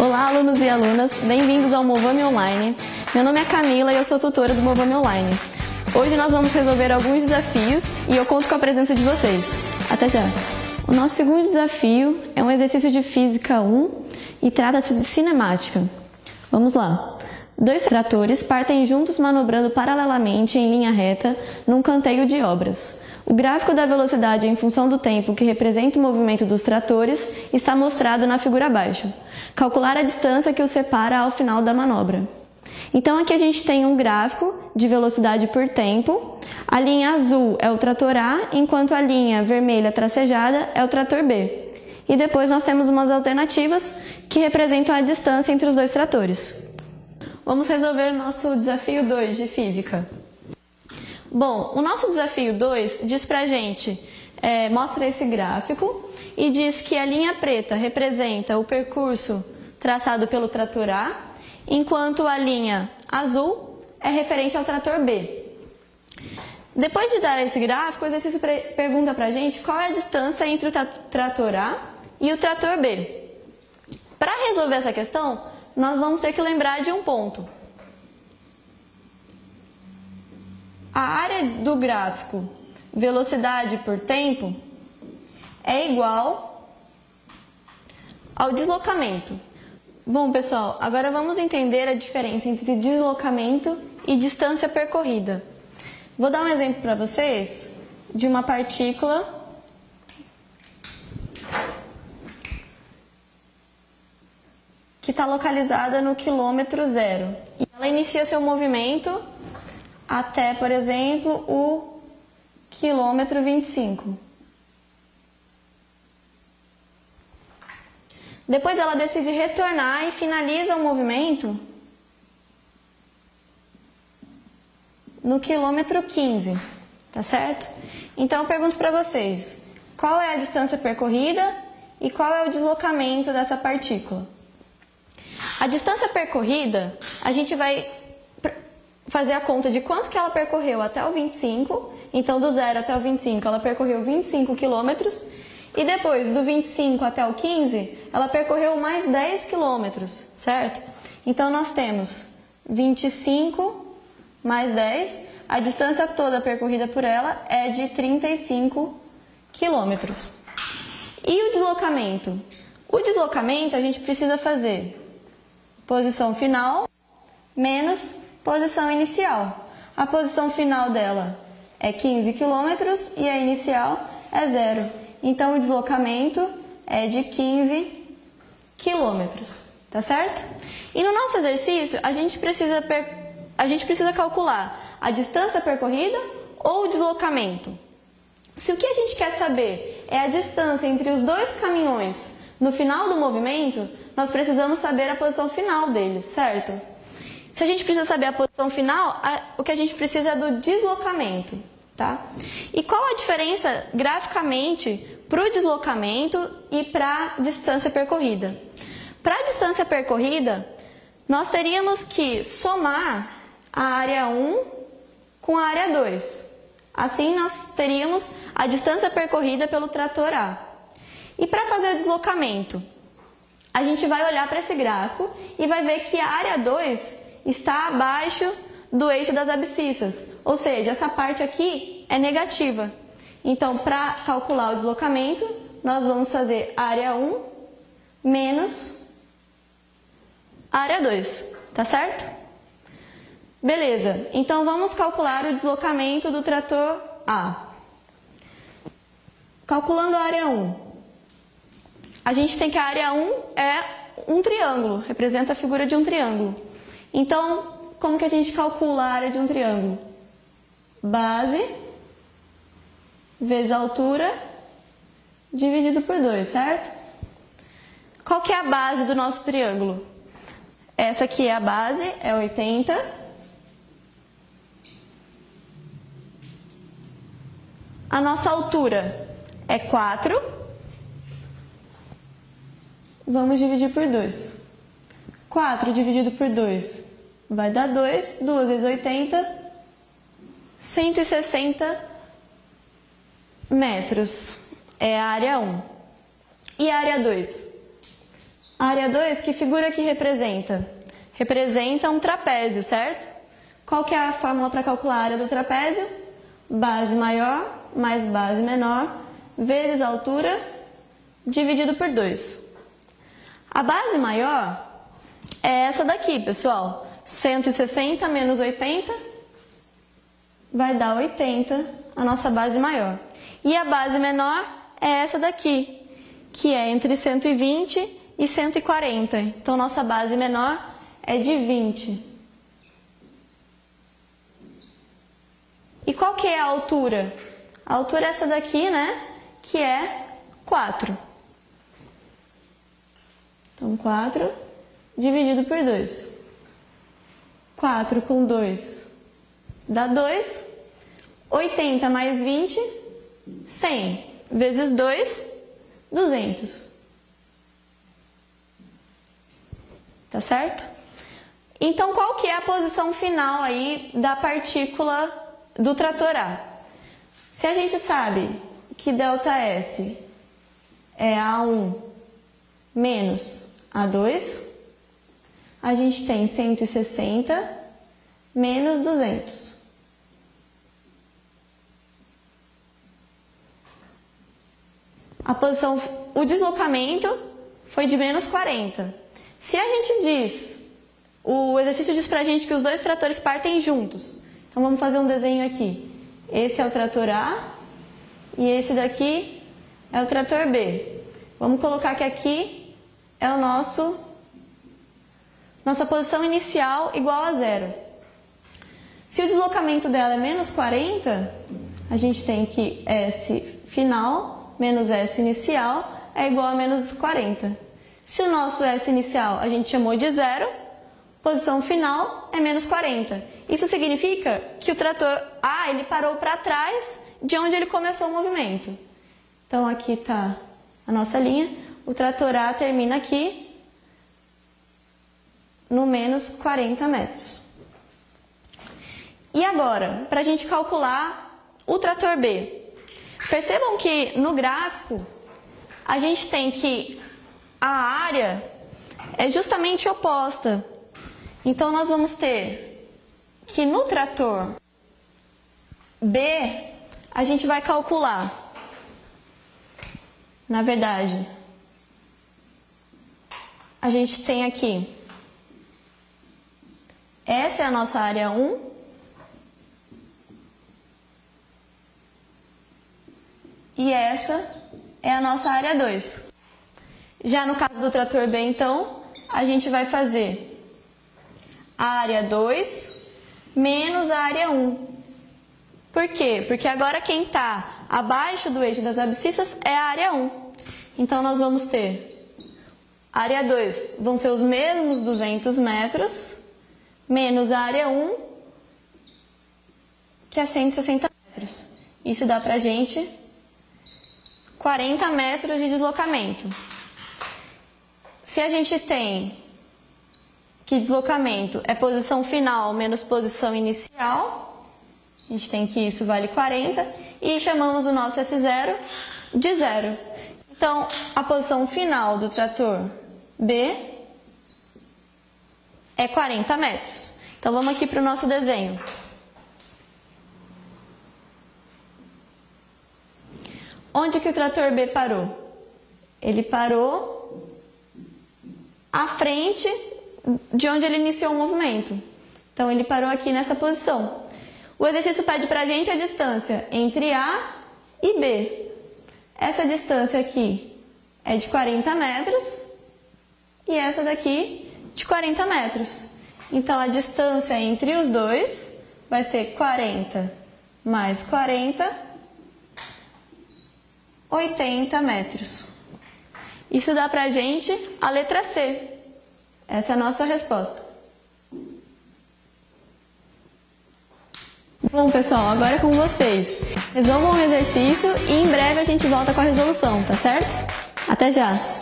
Olá, alunos e alunas, bem-vindos ao Movame Online. Meu nome é Camila e eu sou tutora do Movame Online. Hoje nós vamos resolver alguns desafios e eu conto com a presença de vocês. Até já! O nosso segundo desafio é um exercício de Física 1 e trata-se de cinemática. Vamos lá! Dois tratores partem juntos manobrando paralelamente em linha reta num canteiro de obras. O gráfico da velocidade em função do tempo que representa o movimento dos tratores está mostrado na figura abaixo. Calcular a distância que os separa ao final da manobra. Então aqui a gente tem um gráfico de velocidade por tempo. A linha azul é o trator A, enquanto a linha vermelha tracejada é o trator B. E depois nós temos umas alternativas que representam a distância entre os dois tratores. Vamos resolver o nosso desafio 2 de física. Bom, o nosso desafio 2 diz pra gente, mostra esse gráfico e diz que a linha preta representa o percurso traçado pelo trator A, enquanto a linha azul é referente ao trator B. Depois de dar esse gráfico, o exercício pergunta pra gente qual é a distância entre o trator A e o trator B. Para resolver essa questão, nós vamos ter que lembrar de um ponto. A área do gráfico velocidade por tempo é igual ao deslocamento. Bom, pessoal, agora vamos entender a diferença entre deslocamento e distância percorrida. Vou dar um exemplo para vocês de uma partícula que está localizada no quilômetro zero. E ela inicia seu movimento até, por exemplo, o quilômetro 25. Depois ela decide retornar e finaliza o movimento no quilômetro 15, tá certo? Então eu pergunto para vocês, qual é a distância percorrida e qual é o deslocamento dessa partícula? A distância percorrida, a gente vai fazer a conta de quanto que ela percorreu até o 25, então do 0 até o 25 ela percorreu 25 quilômetros, e depois do 25 até o 15 ela percorreu mais 10 quilômetros, certo? Então nós temos 25 mais 10, a distância toda percorrida por ela é de 35 quilômetros. E o deslocamento? O deslocamento a gente precisa fazer posição final menos posição inicial. A posição final dela é 15 km e a inicial é 0. Então, o deslocamento é de 15 km, tá certo? E no nosso exercício, a gente precisa calcular a distância percorrida ou o deslocamento. Se o que a gente quer saber é a distância entre os dois caminhões no final do movimento, nós precisamos saber a posição final deles, certo? Se a gente precisa saber a posição final, o que a gente precisa é do deslocamento, tá? E qual a diferença graficamente para o deslocamento e para a distância percorrida? Para a distância percorrida, nós teríamos que somar a área 1 com a área 2. Assim, nós teríamos a distância percorrida pelo trator A. E para fazer o deslocamento, a gente vai olhar para esse gráfico e vai ver que a área 2 está abaixo do eixo das abscissas, ou seja, essa parte aqui é negativa. Então, para calcular o deslocamento, nós vamos fazer área 1 menos área 2, tá certo? Beleza, então vamos calcular o deslocamento do trator A. Calculando a área 1, a gente tem que a área 1 é um triângulo, representa a figura de um triângulo. Então, como que a gente calcula a área de um triângulo? Base vezes a altura dividido por 2, certo? Qual que é a base do nosso triângulo? Essa aqui é a base, é 80. A nossa altura é 4. Vamos dividir por 2. 4 dividido por 2 vai dar 2, 2 vezes 80, 160 metros. É a área 1. E a área 2? A área 2, que figura que representa? Representa um trapézio, certo? Qual que é a fórmula para calcular a área do trapézio? Base maior mais base menor vezes a altura dividido por 2. A base maior é essa daqui, pessoal. 160 menos 80 vai dar 80, a nossa base maior. E a base menor é essa daqui, que é entre 120 e 140. Então, nossa base menor é de 20. E qual que é a altura? A altura é essa daqui, né? Que é 4. Então, 4 dividido por 2. 4 com 2 dá 2. 80 mais 20, 100. Vezes 2, 200. Tá certo? Então, qual que é a posição final aí da partícula do trator A? Se a gente sabe que ΔS é A1 menos A2, a gente tem 160 menos 200. O deslocamento foi de menos 40. Se a gente diz, o exercício diz pra gente que os dois tratores partem juntos. Então vamos fazer um desenho aqui. Esse é o trator A e esse daqui é o trator B. Vamos colocar que aqui é o nossa posição inicial igual a 0. Se o deslocamento dela é menos 40, a gente tem que S final menos S inicial é igual a menos 40. Se o nosso S inicial a gente chamou de 0, posição final é menos 40. Isso significa que o trator A ele parou para trás de onde ele começou o movimento. Então, aqui está a nossa linha. O trator A termina aqui no menos 40 metros. E agora, para a gente calcular o trator B. Percebam que no gráfico a gente tem que a área é justamente oposta. Então, nós vamos ter que no trator B, a gente vai calcular, na verdade, a gente tem aqui, essa é a nossa área 1, e essa é a nossa área 2. Já no caso do trator B, então, a gente vai fazer a área 2 menos a área 1. Por quê? Porque agora quem está abaixo do eixo das abscissas é a área 1. Então, nós vamos ter a área 2, vão ser os mesmos 200 metros, menos a área 1, que é 160 metros. Isso dá pra gente 40 metros de deslocamento. Se a gente tem que deslocamento é posição final menos posição inicial, a gente tem que isso vale 40, e chamamos o nosso S0 de 0. Então, a posição final do trator B é 40 metros. Então, vamos aqui para o nosso desenho. Onde que o trator B parou? Ele parou à frente de onde ele iniciou o movimento. Então, ele parou aqui nessa posição. O exercício pede pra gente a distância entre A e B. Essa distância aqui é de 40 metros e essa daqui de 40 metros. Então, a distância entre os dois vai ser 40 mais 40, 80 metros. Isso dá pra gente a letra C. Essa é a nossa resposta. Bom, pessoal, agora é com vocês. Resolvam o exercício e em breve a gente volta com a resolução, tá certo? Até já!